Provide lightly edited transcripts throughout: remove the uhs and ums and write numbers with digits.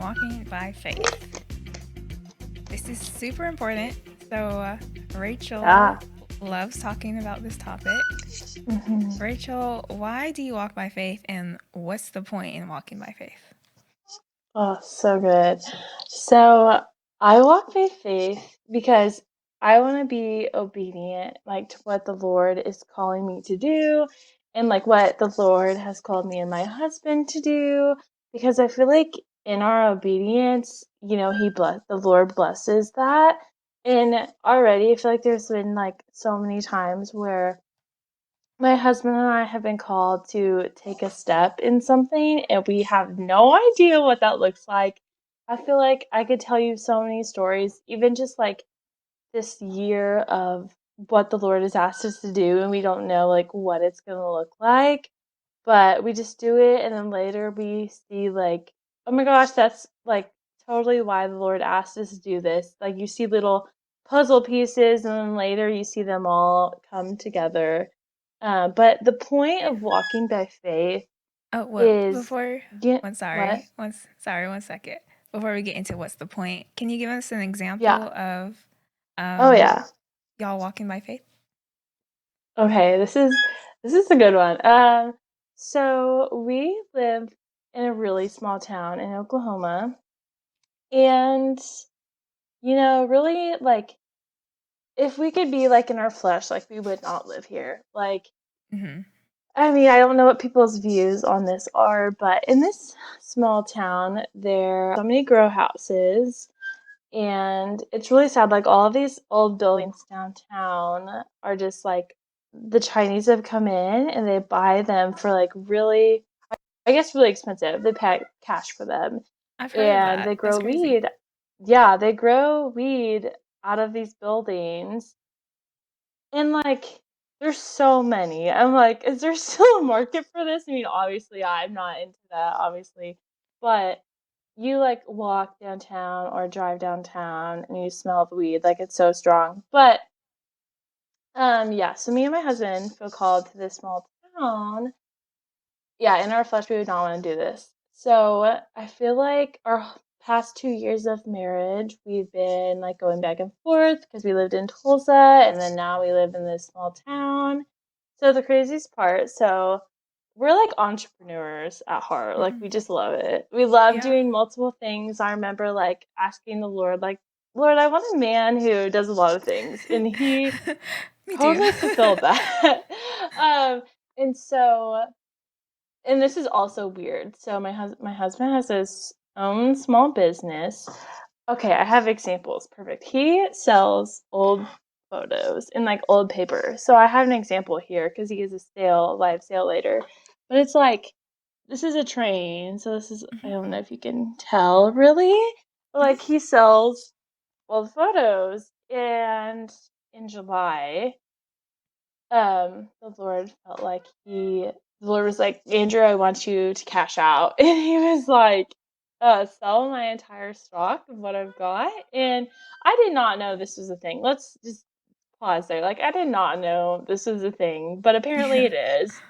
walking by faith. This is super important. So, Rachel Yeah. loves talking about this topic. hmm Rachel, why do you walk by faith and what's the point in walking by faith? Oh, so good. So I walk by faith because I want to be obedient, like to what the Lord is calling me to do, and like what the Lord has called me and my husband to do. Because I feel like in our obedience, the Lord blesses that. And already, I feel like there's been like so many times where my husband and I have been called to take a step in something, and we have no idea what that looks like. I feel like I could tell you so many stories, even just like this year of what the Lord has asked us to do, and we don't know like what it's going to look like, but we just do it, and then later we see like, oh my gosh, that's like totally why the Lord asked us to do this. Like you see little puzzle pieces, and then later you see them all come together. But the point Yeah. of walking by faith Oh, well, is before, get one, what? sorry, one second. Before we get into what's the point, can you give us an Yeah. example of Oh um, yeah. y'all walking by faith? Okay, this is a good one. So we live in a really small town in Oklahoma, and really like if we could be like in our flesh, like we would not live here. Like, Mm-hmm. I mean, I don't know what people's views on this are, but in this small town, there are so many grow houses, and it's really sad. Like, all of these old buildings downtown are just like the Chinese have come in and they buy them for like really, I guess, really expensive. They pay cash for them, I've heard of and that. they That's grow crazy. weed. Yeah, they grow weed out of these buildings. And like, there's so many. I'm like, is there still a market for this? I mean, obviously, I'm not into that, obviously. But you like walk downtown or drive downtown and you smell the weed, like it's so strong. But yeah, so me and my husband feel called to this small town. Yeah, in our flesh, we would not want to do this. So I feel like our past 2 years of marriage, we've been like going back and forth because we lived in Tulsa and then now we live in this small town. So the craziest part, so we're like entrepreneurs at heart. Like Hmm. we just love it. We love Yeah. doing multiple things. I remember like asking the Lord, like, Lord, I want a man who does a lot of things. And he Me too. totally fulfilled that. um, and so and this is also weird. So my husband has his own small business. Okay, I have examples. Perfect. He sells old photos in like old paper. So I have an example here because he has a live sale later. But it's like this is a train, so this is I Hmm. don't know if you can tell really. But Hmm. like he sells old photos, and in July the Lord felt like the Lord was like, Andrew, I want you to cash out. And he was like, sell my entire stock of what I've got. And I did not know this was a thing. Let's just pause there. Like, I did not know this was a thing, but apparently Yeah. it is.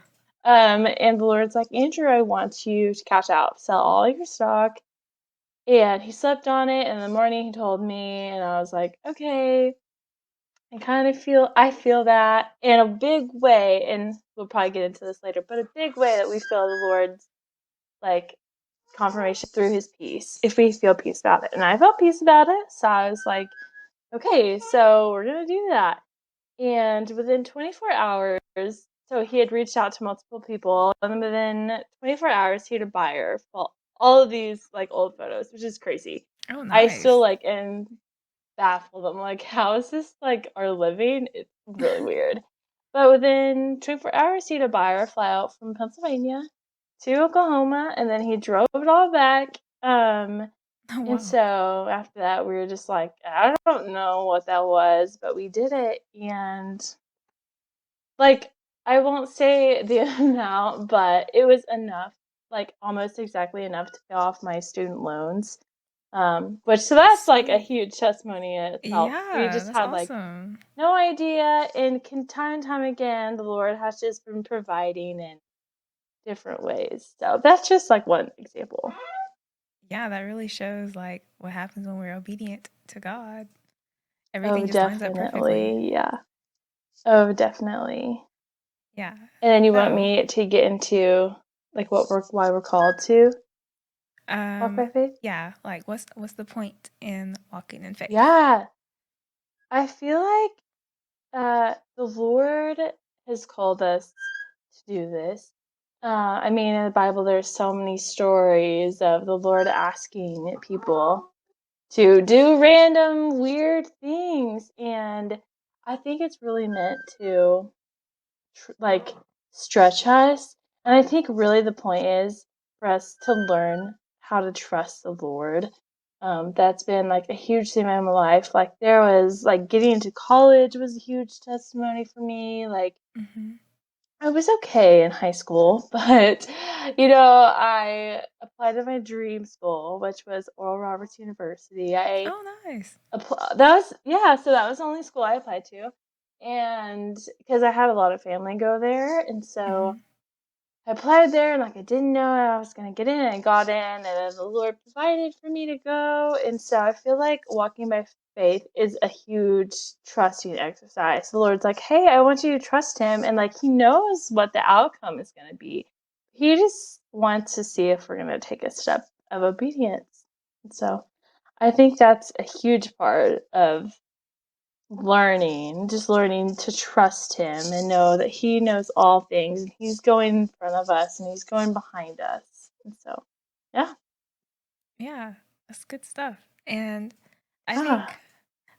And the Lord's like, Andrew, I want you to cash out, sell all your stock. And he slept on it. And in the morning, he told me, and I was like, okay. I feel that in a big way, and we'll probably get into this later, but a big way that we feel the Lord's like confirmation through his peace, if we feel peace about it. And I felt peace about it, so I was like, okay, so we're gonna do that. And within 24 hours, so he had reached out to multiple people, and then within 24 hours, he had a buyer for all of these like old photos, which is crazy. Oh, I still nice. like am baffled. I'm like, how is this like our living? It's really weird. But within 24 hours, he had a buyer fly out from Pennsylvania to Oklahoma, and then he drove it all back. Oh, And wow. so after that, we were just like, I don't know what that was, but we did it. And like, I won't say the amount, but it was enough, like almost exactly enough to pay off my student loans. Which so that's like a Sweet. huge testimony in itself. We Yeah, just that's had like awesome. no idea, and time and time again, the Lord has just been providing in different ways. So that's just like one example. yeah, that really shows like what happens when we're obedient to God. Oh, Everything just lines up perfectly. definitely. Yeah. Oh, definitely. Yeah. And then you want So, me to get into like why we're called to walk um, by faith? yeah, like what's the point in walking in faith? Yeah. I feel like the Lord has called us to do this. I mean, in the Bible, there's so many stories of the Lord asking people to do random weird things, and I think it's really meant to like stretch us. And I think really the point is for us to learn how to trust the Lord. That's been like a huge thing in my life. Like there was like getting into college was a huge testimony for me. Like Hmm. I was okay in high school, but I applied to my dream school, which was Oral Roberts University. Oh, nice. That was yeah, so that was the only school I applied to, and because I had a lot of family go there, and so Hmm. I applied there, and like I didn't know I was gonna get in, and I got in, and then the Lord provided for me to go, and so I feel like walking by faith is a huge trusting exercise. The Lord's like, hey, I want you to trust Him, and like He knows what the outcome is gonna be. He just wants to see if we're gonna take a step of obedience, and so. I think that's a huge part of just learning to trust him and know that he knows all things and he's going in front of us and he's going behind us. And so, yeah. Yeah, that's good stuff. And I think Ah,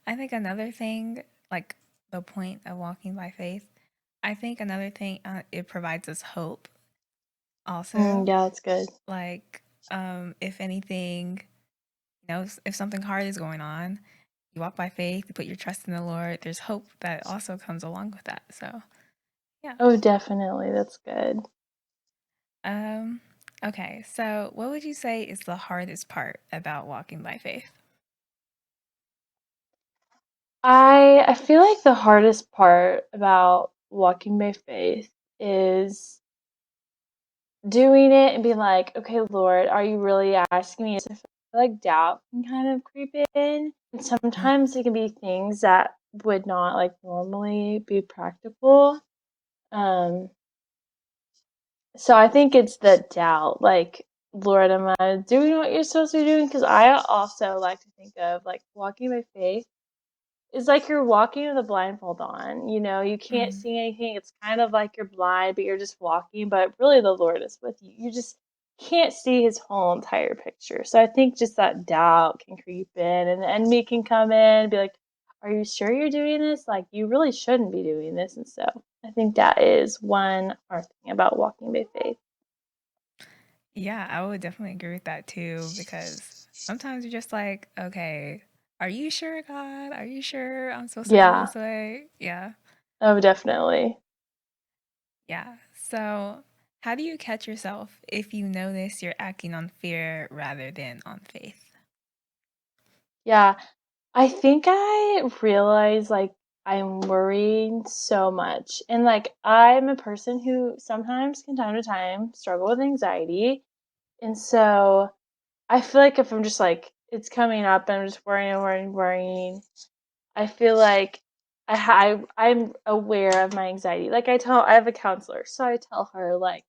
I think another thing, like the point of walking by faith, I think another thing, it provides us hope also. yeah, that's good. Like, if anything, if something hard is going on, you walk by faith, you put your trust in the Lord, there's hope that also comes along with that. So, yeah. Oh, definitely. That's good. Um, okay, so what would you say is the hardest part about walking by faith? I feel like the hardest part about walking by faith is doing it and being like, okay, Lord, are you really asking me? So I feel like doubt can kind of creep in. And sometimes it can be things that would not like normally be practical. Um, so I think it's the doubt, like, Lord, am I doing what you're supposed to be doing? Because I also like to think of like walking by faith it's like you're walking with a blindfold on, you can't Mm-hmm. see anything. It's kind of like you're blind, but you're just walking, but really the Lord is with you. You just can't see his whole entire picture. So I think just that doubt can creep in and the enemy can come in and be like, are you sure you're doing this? Like you really shouldn't be doing this. And so I think that is one hard thing about walking by faith. Yeah, I would definitely agree with that too because sometimes you're just like, okay, are you sure, God? Are you sure I'm supposed to go Yeah. this way? Yeah. Oh, definitely. Yeah. So, how do you catch yourself if you notice you're acting on fear rather than on faith? Yeah. I think I realize like I'm worrying so much. And like I'm a person who sometimes can time to time struggle with anxiety. And so I feel like if I'm just like it's coming up and I'm just worrying, worrying, worrying, I feel like I'm aware of my anxiety. Like I have a counselor, so I tell her like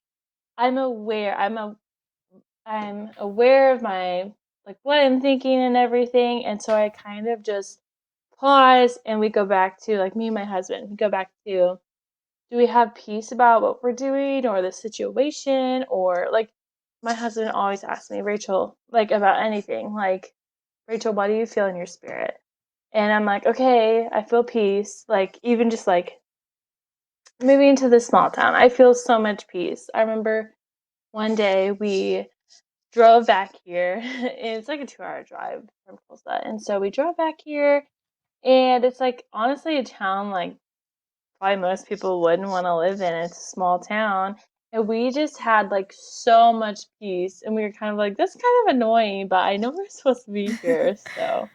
I'm aware. I'm aware of my like what I'm thinking and everything. And so I kind of just pause and we go back to like me and my husband we go back to do we have peace about what we're doing or the situation or like my husband always asks me Rachel like about anything like Rachel what do you feel in your spirit and I'm like okay I feel peace like even just like moving to this small town I feel so much peace. I remember one day we drove back here and it's like a 2-hour drive from Tulsa and so we drove back here and it's like honestly a town like probably most people wouldn't want to live in. It's a small town. And we just had like so much peace. And we were kind of like, that's kind of annoying, but I know we're supposed to be here. So